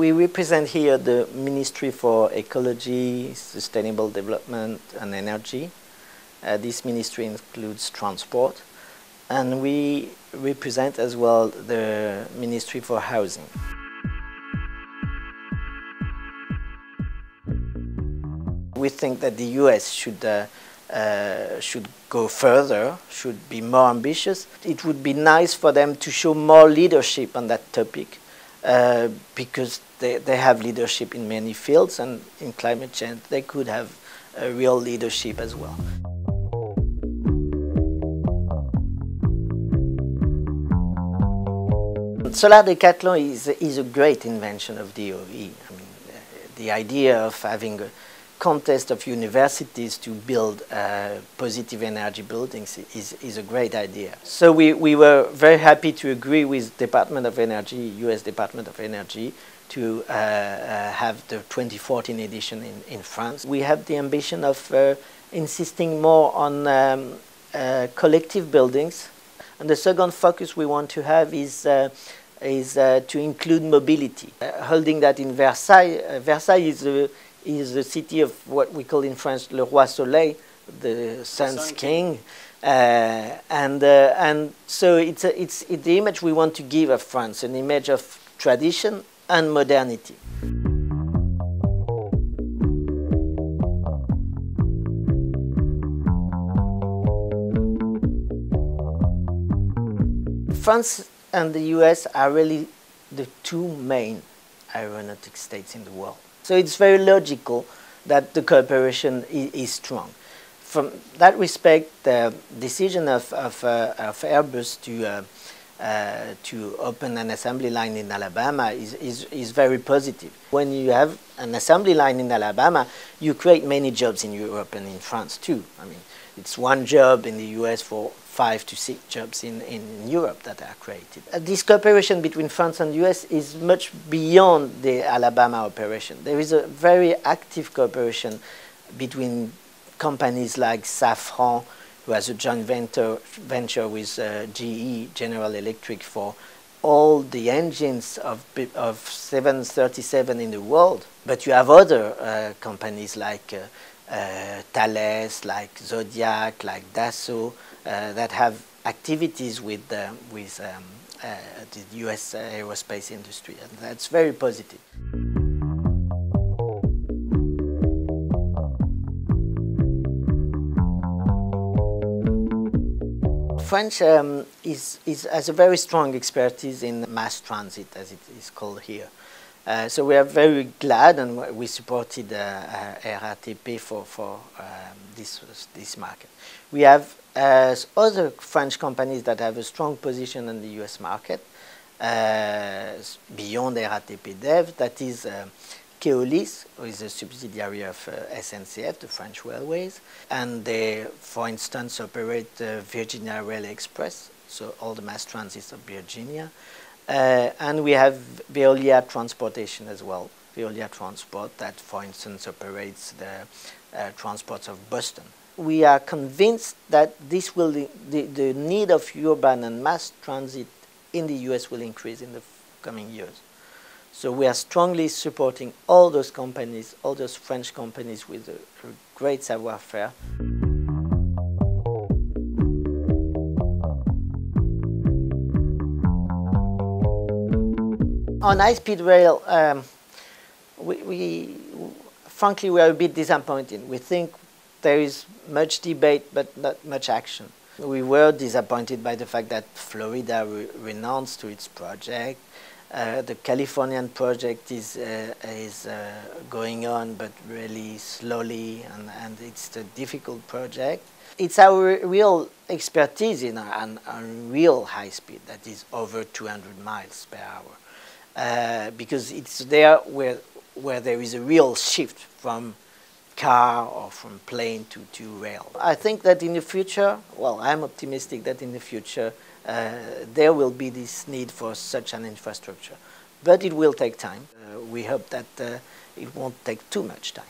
We represent here the Ministry for Ecology, Sustainable Development and Energy. This ministry includes transport. And we represent as well the Ministry for Housing. We think that the US should go further, should be more ambitious. It would be nice for them to show more leadership on that topic because they have leadership in many fields, and in climate change they could have a real leadership as well. Solar Decathlon is a great invention of DOE. I mean, the idea of having a contest of universities to build positive energy buildings is a great idea. So we were very happy to agree with Department of Energy, US Department of Energy, to have the 2014 edition in France. We have the ambition of insisting more on collective buildings. And the second focus we want to have is to include mobility. Holding that in Versailles, Versailles is the city of what we call in French Le Roi Soleil, the Sun's King. And so it's the image we want to give of France, an image of tradition and modernity. France and the US are really the two main aeronautic states in the world. So it's very logical that the cooperation is strong. From that respect, the decision of Airbus to open an assembly line in Alabama is very positive. When you have an assembly line in Alabama, you create many jobs in Europe and in France too. I mean, it's one job in the US for 5 to 6 jobs in Europe that are created. This cooperation between France and the US is much beyond the Alabama operation. There is a very active cooperation between companies like Safran, who has a joint venture with GE, General Electric, for all the engines of 737 in the world. But you have other companies like Thales, like Zodiac, like Dassault, that have activities with the US aerospace industry, and that's very positive. French has a very strong expertise in mass transit, as it is called here. So we are very glad, and we supported RATP for this market. We have other French companies that have a strong position in the US market, beyond RATP Dev, that is Keolis, who is a subsidiary of SNCF, the French Railways, and they, for instance, operate Virginia Rail Express, so all the mass transits of Virginia. And we have Veolia Transportation as well, Veolia Transport, that, for instance, operates the transports of Boston. We are convinced that this will the need of urban and mass transit in the US will increase in the coming years. So we are strongly supporting all those companies, all those French companies with a great savoir-faire. On high-speed rail, frankly, we are a bit disappointed. We think there is much debate, but not much action. We were disappointed by the fact that Florida renounced to its project. The Californian project is going on, but really slowly, and it's a difficult project. It's our real expertise in on real high speed, that is over 200 miles per hour, because it's there where there is a real shift from car or from plane to rail. I think that in the future, well, I'm optimistic that in the future there will be this need for such an infrastructure, but it will take time. We hope that it won't take too much time.